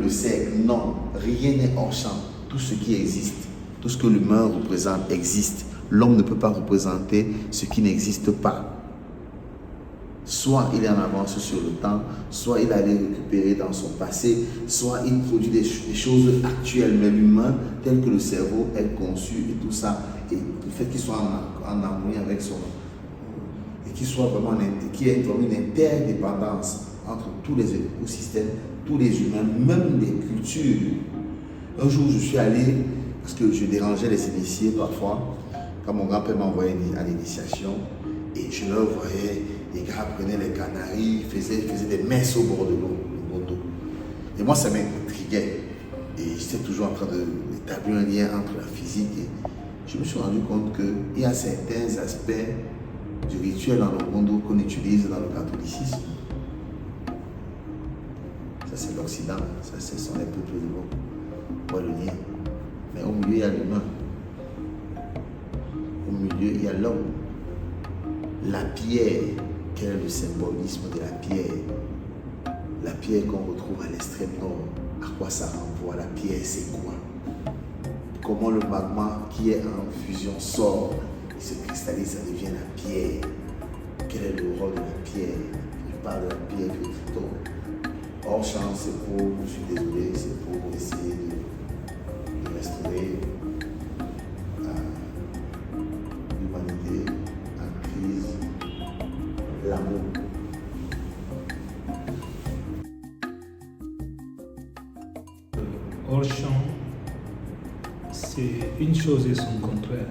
le cercle. Non, rien n'est hors champ. Tout ce qui existe, tout ce que l'humain représente existe. L'homme ne peut pas représenter ce qui n'existe pas. Soit il est en avance sur le temps, soit il a les récupérer dans son passé, soit il produit des choses actuelles. Mais l'humain, tel que le cerveau est conçu et tout ça, et le fait qu'il soit en harmonie avec son... et qu'il soit vraiment qu'il y ait vraiment une interdépendance entre tous les écosystèmes, tous les humains, même les cultures. Un jour, je suis allé, parce que je dérangeais les initiés parfois, quand mon grand-père m'envoyait à l'initiation, et je leur voyais, les gars prenaient les canaris, faisaient des messes au bord de l'eau. Et moi, ça m'intriguait. Et j'étais toujours en train d'établir un lien entre la physique. Et je me suis rendu compte qu'il y a certains aspects du rituel dans le Bondo qu'on utilise dans le catholicisme. Ça, c'est l'Occident. Ça, ce sont les peuples de l'eau. On voit le lien. Mais au milieu, il y a l'humain. Au milieu, il y a l'homme. La pierre, quel est le symbolisme de la pierre? La pierre qu'on retrouve à l'extrême nord, à quoi ça renvoie? La pierre, c'est quoi? Comment le magma qui est en fusion sort, il se cristallise, ça devient la pierre. Quel est le rôle de la pierre? Je parle de la pierre. Donc, hors champ, c'est pour, je suis désolé, c'est pour essayer de restaurer l'humanité en crise, l'amour. Hors champ, c'est une chose et son contraire.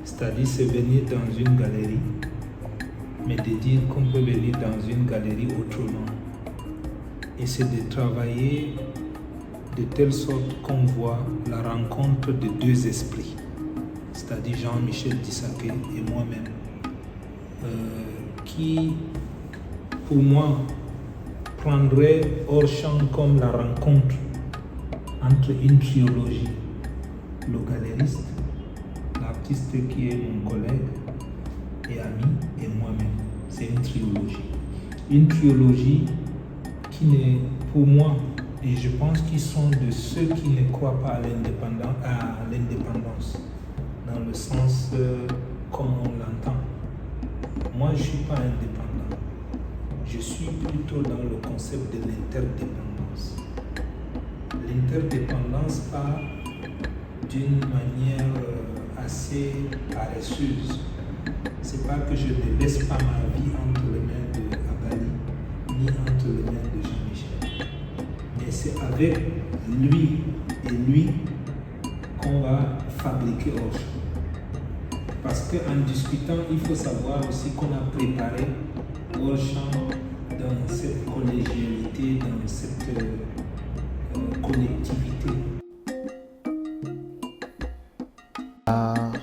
C'est-à-dire, c'est venir dans une galerie, mais de dire qu'on peut venir dans une galerie autrement. Et c'est de travailler de telle sorte qu'on voit la rencontre de deux esprits, c'est-à-dire Jean-Michel Dissaké et moi-même, qui, pour moi, prendrait hors champ comme la rencontre entre une trilogie, le galériste, l'artiste qui est mon collègue et ami, et moi-même. C'est une trilogie. Une trilogie qui n'est, pour moi, et je pense qu'ils sont de ceux qui ne croient pas à l'indépendance, dans le sens comme on l'entend. Moi, je ne suis pas indépendant. Je suis plutôt dans le concept de l'interdépendance. L'interdépendance pas d'une manière assez paresseuse. C'est pas que je ne laisse pas ma vie entre les mains de Abali, ni entre les mains de Jean-Michel. Mais c'est avec lui et lui qu'on va fabriquer autre chose. Parce qu'en discutant, il faut savoir aussi qu'on a préparé Auchan dans cette collégialité, dans cette collectivité. L'art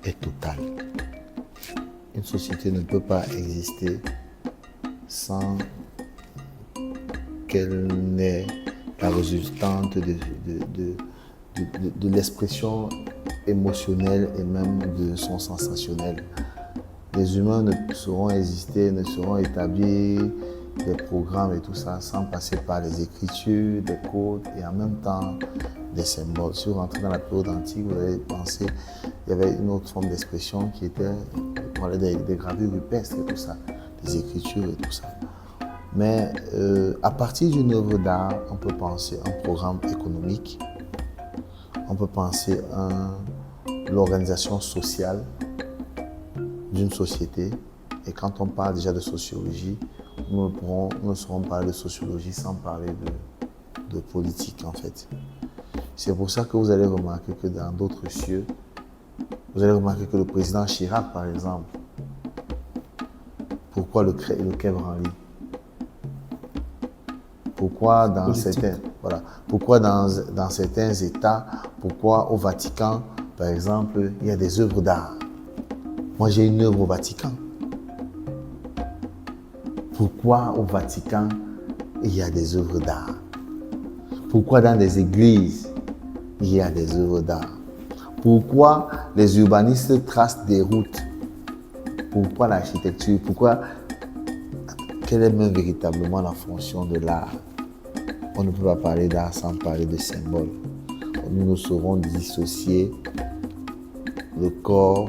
est total. Une société ne peut pas exister sans qu'elle n'ait la résultante de l'expression émotionnelle et même de son sensationnel. Les humains ne sauront exister, ne sauront établir des programmes et tout ça sans passer par les écritures, des codes et en même temps des symboles. Si vous rentrez dans la période antique, vous allez penser qu'il y avait une autre forme d'expression qui était des gravures rupestres et tout ça, des écritures et tout ça. Mais à partir d'une œuvre d'art, on peut penser un programme économique, on peut penser l'organisation sociale d'une société. Et quand on parle déjà de sociologie, nous ne saurons parler de sociologie sans parler de politique en fait. C'est pour ça que vous allez remarquer que dans d'autres cieux, vous allez remarquer que le président Chirac par exemple, pourquoi le Quai Branly? Pourquoi dans certains États, pourquoi au Vatican, par exemple, il y a des œuvres d'art? Moi, j'ai une œuvre au Vatican. Pourquoi au Vatican, il y a des œuvres d'art? Pourquoi dans des églises, il y a des œuvres d'art? Pourquoi les urbanistes tracent des routes? Pourquoi l'architecture? Quelle est même véritablement la fonction de l'art? On ne peut pas parler d'art sans parler de symboles. Nous ne saurons dissocier le corps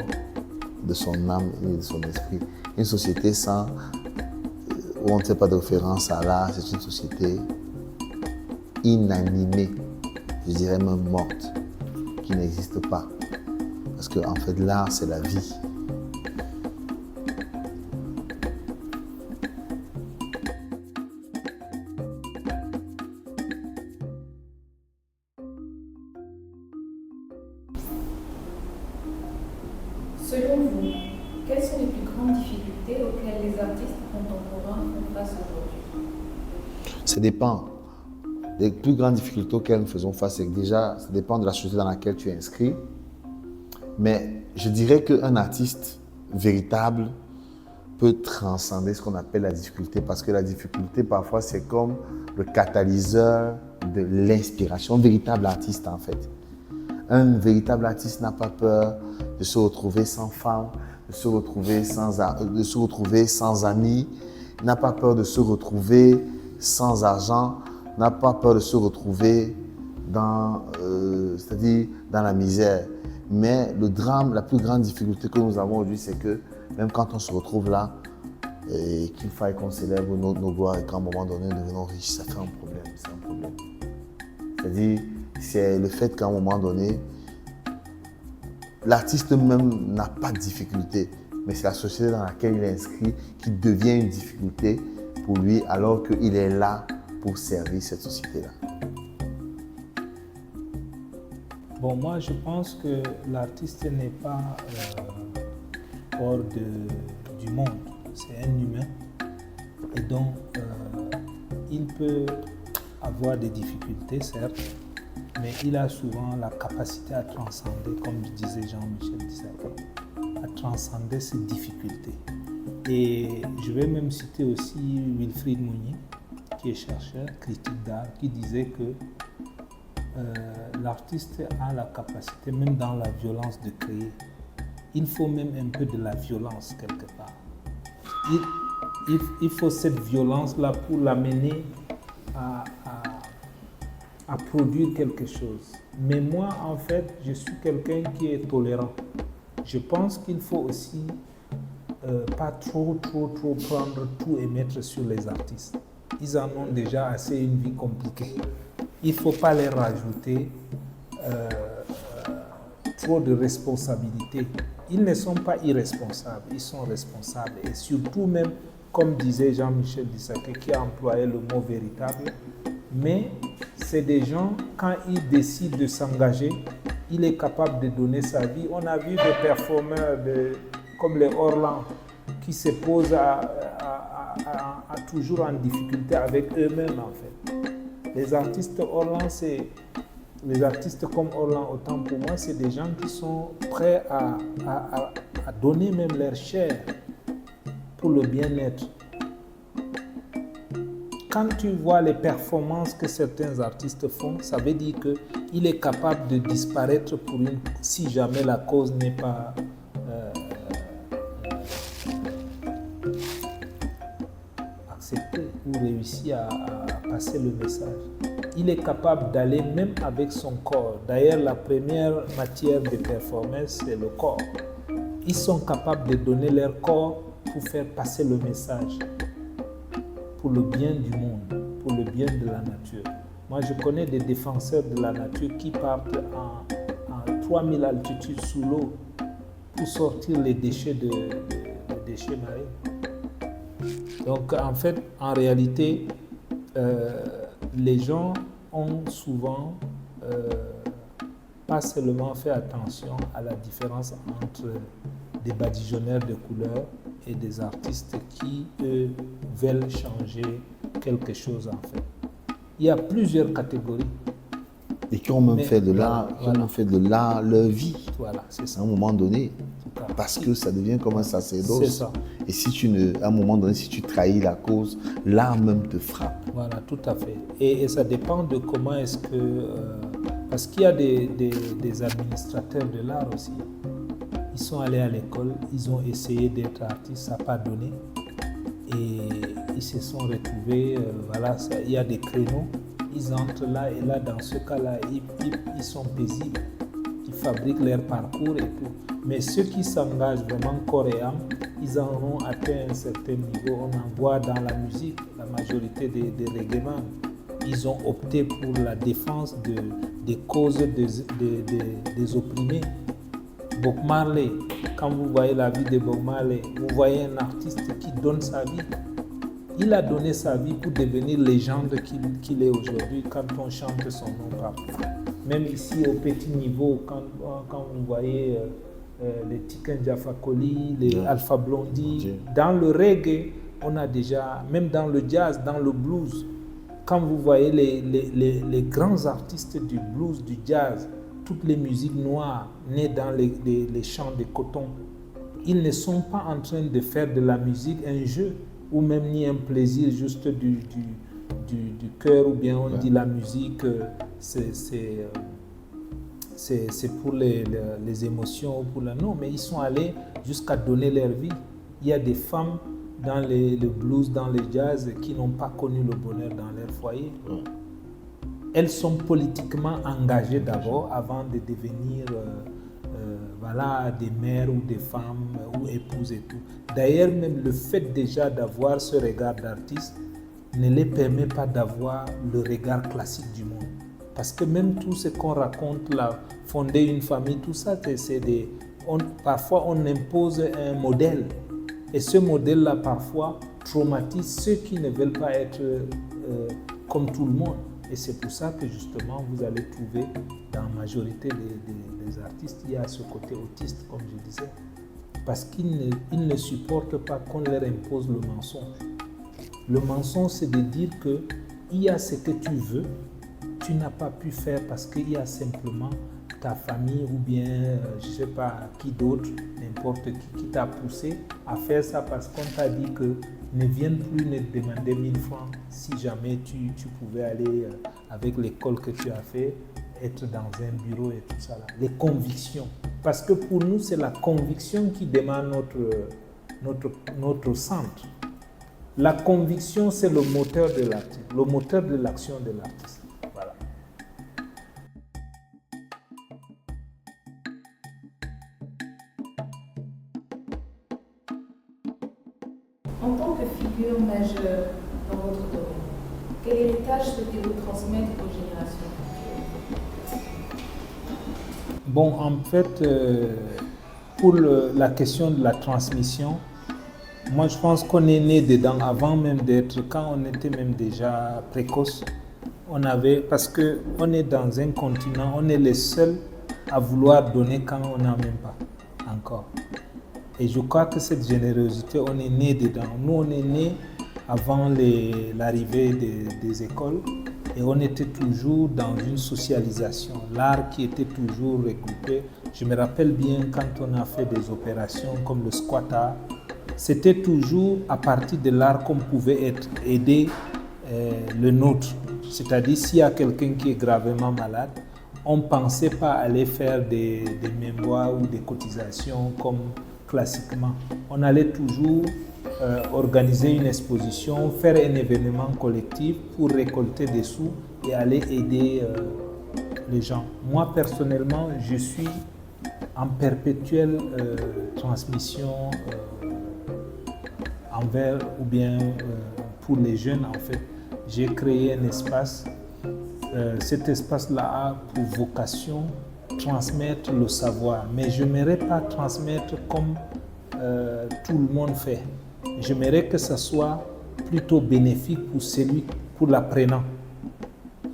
de son âme et de son esprit. Une société où on ne fait pas de référence à l'art, c'est une société inanimée, je dirais même morte, qui n'existe pas. Parce qu'en fait, l'art, c'est la vie. Selon vous, quelles sont les plus grandes difficultés auxquelles les artistes contemporains font face aujourd'hui? Ça dépend. Les plus grandes difficultés auxquelles nous faisons face, c'est que déjà, ça dépend de la société dans laquelle tu es inscrit. Mais je dirais qu'un artiste véritable peut transcender ce qu'on appelle la difficulté, parce que la difficulté, parfois, c'est comme le catalyseur de l'inspiration. Un véritable artiste, en fait. Un véritable artiste n'a pas peur de se retrouver sans femme, de se retrouver sans amis, n'a pas peur de se retrouver sans argent, n'a pas peur de se retrouver c'est-à-dire dans la misère. Mais le drame, la plus grande difficulté que nous avons aujourd'hui, c'est que même quand on se retrouve là, et qu'il faille qu'on célèbre nos gloires et qu'à un moment donné, nous devenons riches, ça fait un problème, c'est un problème. C'est-à-dire, c'est le fait qu'à un moment donné, l'artiste même n'a pas de difficulté, mais c'est la société dans laquelle il est inscrit qui devient une difficulté pour lui, alors qu'il est là pour servir cette société-là. Bon, moi, je pense que l'artiste n'est pas hors du monde. C'est un humain. Et donc, il peut avoir des difficultés, certes, mais il a souvent la capacité à transcender, comme disait Jean-Michel Dissaké, à transcender ces difficultés. Et je vais même citer aussi Wilfrid Mounier, qui est chercheur, critique d'art, qui disait que l'artiste a la capacité, même dans la violence, de créer. Il faut même un peu de la violence quelque part. Il faut cette violence-là pour l'amener à produire quelque chose. Mais moi, en fait, je suis quelqu'un qui est tolérant. Je pense qu'il faut aussi pas trop prendre tout et mettre sur les artistes. Ils en ont déjà assez une vie compliquée. Il ne faut pas leur rajouter trop de responsabilités. Ils ne sont pas irresponsables, ils sont responsables. Et surtout même, comme disait Jean-Michel Dissaké, qui a employé le mot véritable, mais c'est des gens, quand ils décident de s'engager, il est capable de donner sa vie. On a vu des performeurs comme les Orlan qui se posent à toujours en difficulté avec eux-mêmes, en fait. Les artistes comme Orlan, autant pour moi, c'est des gens qui sont prêts à donner même leur chair pour le bien-être. Quand tu vois les performances que certains artistes font, ça veut dire qu'il est capable de disparaître si jamais la cause n'est pas acceptée ou réussi à passer le message. Il est capable d'aller même avec son corps. D'ailleurs, la première matière de performance, c'est le corps. Ils sont capables de donner leur corps pour faire passer le message, pour le bien du monde, pour le bien de la nature. Moi, je connais des défenseurs de la nature qui partent en 3000 altitudes sous l'eau pour sortir les déchets de déchets marins. Donc, en fait, en réalité, les gens ont souvent pas seulement fait attention à la différence entre des badigeonneurs de couleurs et des artistes qui, eux, veulent changer quelque chose, en fait. Il y a plusieurs catégories. Et qui ont même fait de l'art, leur vie. Voilà, c'est ça. À un moment donné, parce que ça devient comme un sacerdoce. C'est ça. Et à un moment donné, si tu trahis la cause, l'art même te frappe. Voilà, tout à fait. Et ça dépend de comment est-ce que... parce qu'il y a des administrateurs de l'art aussi. Ils sont allés à l'école, ils ont essayé d'être artistes, ça n'a pas donné. Et ils se sont retrouvés, il y a des créneaux, ils entrent là et là, dans ce cas-là, ils sont paisibles, ils fabriquent leur parcours et tout. Mais ceux qui s'engagent vraiment corps et âme, ils en ont atteint un certain niveau. On en voit dans la musique, la majorité des reggaeman. Ils ont opté pour la défense des causes des opprimés. Bob Marley, quand vous voyez la vie de Bob Marley, vous voyez un artiste qui donne sa vie. Il a donné sa vie pour devenir légende qu'il est aujourd'hui quand on chante son nom partout. Même ici au petit niveau, quand vous voyez les Tiken Jah Fakoly, les Alpha Blondy, dans le reggae, on a déjà, même dans le jazz, dans le blues, quand vous voyez les grands artistes du blues, du jazz, toutes les musiques noires nées dans les champs de coton, ils ne sont pas en train de faire de la musique un jeu ou même ni un plaisir juste du cœur, ou bien on dit la musique c'est pour les émotions ou pour la... Non, mais ils sont allés jusqu'à donner leur vie. Il y a des femmes dans le blues, dans le jazz qui n'ont pas connu le bonheur dans leur foyer. Elles sont politiquement engagées d'abord avant de devenir des mères ou des femmes ou épouses et tout. D'ailleurs, même le fait déjà d'avoir ce regard d'artiste ne les permet pas d'avoir le regard classique du monde. Parce que même tout ce qu'on raconte là, fonder une famille, tout ça, parfois on impose un modèle. Et ce modèle-là, parfois, traumatise ceux qui ne veulent pas être comme tout le monde. Et c'est pour ça que justement, vous allez trouver dans la majorité des artistes, il y a ce côté autiste, comme je disais. Parce qu'ils ne supportent pas qu'on leur impose le mensonge. Le mensonge, c'est de dire qu'il y a ce que tu veux, tu n'as pas pu faire parce qu'il y a simplement ta famille ou bien, je ne sais pas qui d'autre, n'importe qui t'a poussé à faire ça parce qu'on t'a dit que ne vienne plus ne demander 1000 francs si jamais tu pouvais aller avec l'école que tu as fait, être dans un bureau et tout ça là. Les convictions. Parce que pour nous, c'est la conviction qui demande notre centre. La conviction, c'est le moteur de l'artiste, le moteur de l'action de l'artiste. Voilà. En tant que figure majeure dans votre domaine, quel héritage souhaitez-vous transmettre aux générations futures? Bon, en fait, pour la question de la transmission, moi je pense qu'on est né dedans avant même d'être, quand on était même déjà précoce, parce qu'on est dans un continent, on est les seuls à vouloir donner quand on n'a même pas encore. Et je crois que cette générosité, on est né dedans. Nous, on est né avant l'arrivée des écoles et on était toujours dans une socialisation. L'art qui était toujours regroupé. Je me rappelle bien quand on a fait des opérations comme le squat art, c'était toujours à partir de l'art qu'on pouvait aider le nôtre. C'est-à-dire s'il y a quelqu'un qui est gravement malade, on ne pensait pas aller faire des mémoires ou des cotisations comme classiquement. On allait toujours organiser une exposition, faire un événement collectif pour récolter des sous et aller aider les gens. Moi, personnellement, je suis en perpétuelle transmission envers ou bien pour les jeunes. En fait, j'ai créé un espace. Cet espace-là a pour vocation transmettre le savoir, mais je n'aimerais pas transmettre comme tout le monde fait. J'aimerais que ça soit plutôt bénéfique pour l'apprenant.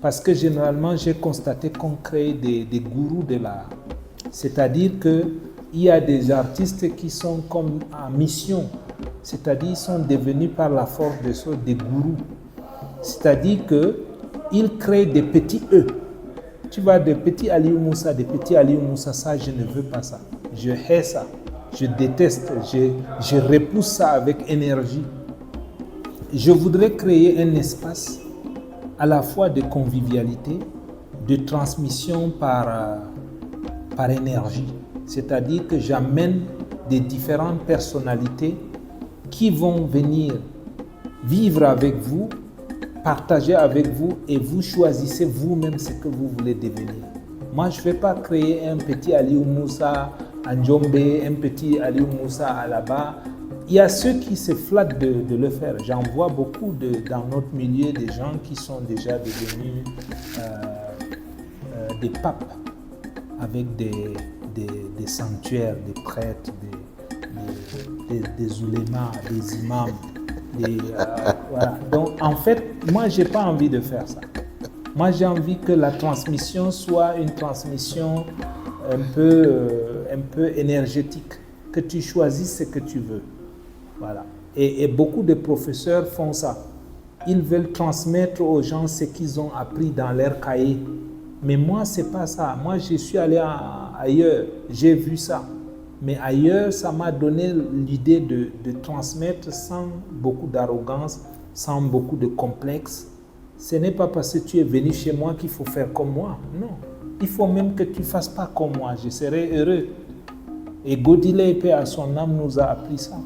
Parce que généralement, j'ai constaté qu'on crée des gourous de l'art. C'est-à-dire qu'il y a des artistes qui sont comme en mission. C'est-à-dire qu'ils sont devenus par la force des choses des gourous. C'est-à-dire qu'ils créent des petits E. Tu vois, des petits Aliou Moussa, ça, je ne veux pas ça. Je hais ça. Je déteste. Je repousse ça avec énergie. Je voudrais créer un espace à la fois de convivialité, de transmission par énergie. C'est-à-dire que j'amène des différentes personnalités qui vont venir vivre avec vous partager avec vous et vous choisissez vous-même ce que vous voulez devenir. Moi, je ne vais pas créer un petit Aliou Moussa à Ndjombe, un petit Aliou Moussa à là-bas. Il y a ceux qui se flattent de le faire. J'en vois beaucoup dans notre milieu des gens qui sont déjà devenus des papes avec des sanctuaires, des prêtres, des oulémas, des imams. Voilà. Donc, en fait, moi, je n'ai pas envie de faire ça. Moi, j'ai envie que la transmission soit une transmission un peu énergétique, que tu choisisses ce que tu veux. Voilà. Et beaucoup de professeurs font ça. Ils veulent transmettre aux gens ce qu'ils ont appris dans leur cahier. Mais moi, ce n'est pas ça. Moi, je suis allé ailleurs, j'ai vu ça. Mais ailleurs, ça m'a donné l'idée de transmettre sans beaucoup d'arrogance, sans beaucoup de complexe. Ce n'est pas parce que tu es venu chez moi qu'il faut faire comme moi. Non. Il faut même que tu ne fasses pas comme moi. Je serai heureux. Et Godile, paix à son âme, nous a appris ça.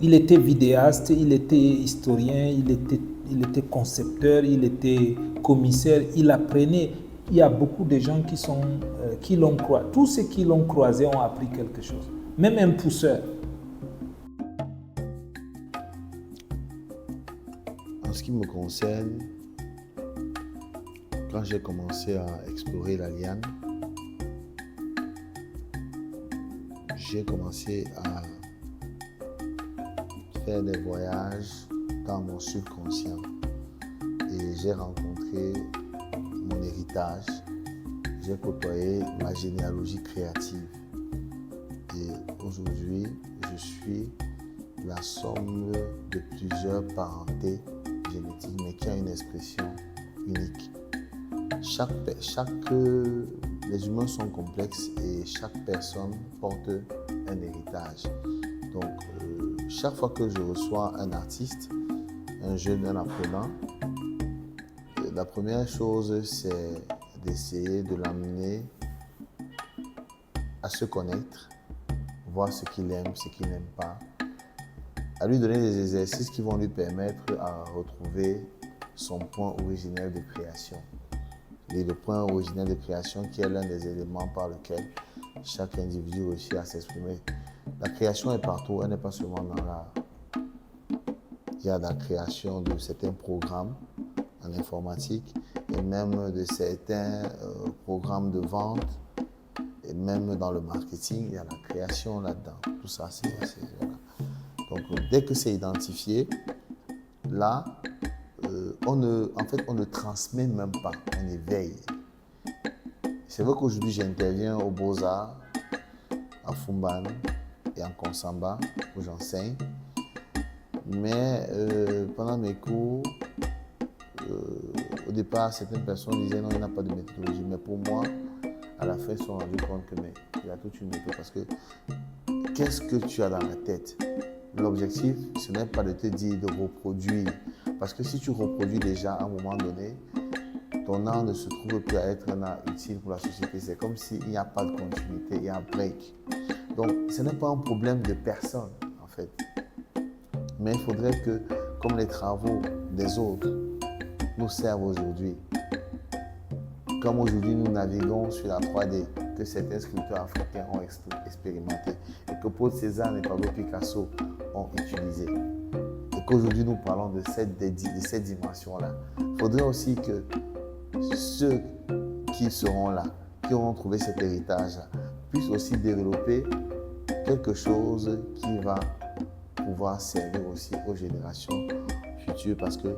Il était vidéaste, il était historien, il était concepteur, il était commissaire. Il apprenait. Il y a beaucoup de gens qui l'ont croisé. Tous ceux qui l'ont croisé ont appris quelque chose. Même un pousseur. En ce qui me concerne, quand j'ai commencé à explorer la liane, j'ai commencé à faire des voyages dans mon subconscient et j'ai rencontré mon héritage, j'ai côtoyé ma généalogie créative et aujourd'hui je suis la somme de plusieurs parentés génétiques mais qui a une expression unique. Les humains sont complexes et chaque personne porte un héritage. Donc chaque fois que je reçois un artiste, un jeune, un apprenant, la première chose, c'est d'essayer de l'amener à se connaître, voir ce qu'il aime, ce qu'il n'aime pas, à lui donner des exercices qui vont lui permettre à retrouver son point originel de création. Et le point originel de création qui est l'un des éléments par lequel chaque individu réussit à s'exprimer. La création est partout, elle n'est pas seulement dans l'art. Il y a la création de certains programmes en informatique et même de certains programmes de vente et même dans le marketing, il y a la création là-dedans. Tout ça, voilà. Donc, dès que c'est identifié, là, on ne transmet même pas, on éveille. C'est vrai qu'aujourd'hui, j'interviens aux Beaux-Arts, à Fumban et en Konsamba, où j'enseigne. Mais pendant mes cours, au départ, certaines personnes disaient non, il n'y a pas de méthodologie. Mais pour moi, à la fin, ils se sont rendus compte que il y a toute une méthode. Parce que qu'est-ce que tu as dans la tête? L'objectif, ce n'est pas de te dire de reproduire. Parce que si tu reproduis déjà à un moment donné, ton art ne se trouve plus à être un art utile pour la société. C'est comme s'il n'y a pas de continuité, il y a un break. Donc, ce n'est pas un problème de personne, en fait. Mais il faudrait que, comme les travaux des autres nous servent aujourd'hui, comme aujourd'hui nous naviguons sur la 3D, que certains sculpteurs africains ont expérimenté, et que Paul Cézanne et Pablo Picasso ont utilisé, et qu'aujourd'hui nous parlons de cette dimension-là. Il faudrait aussi que ceux qui seront là, qui auront trouvé cet héritage-là, puissent aussi développer quelque chose qui va pouvoir servir aussi aux générations futures, parce que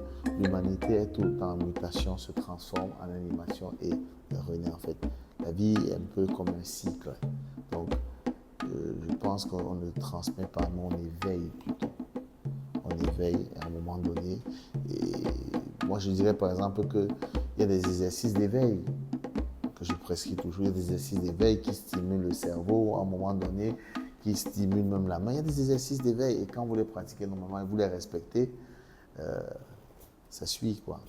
l'humanité est tout le temps en mutation, se transforme en animation et renaît en fait. La vie est un peu comme un cycle. Donc, je pense qu'on ne transmet pas, mais on éveille plutôt. On éveille à un moment donné. Et moi, je dirais par exemple qu'il y a des exercices d'éveil que je prescris toujours. Il y a des exercices d'éveil qui stimulent le cerveau à un moment donné, qui stimulent même la main. Il y a des exercices d'éveil et quand vous les pratiquez normalement et vous les respectez, ça suit quoi.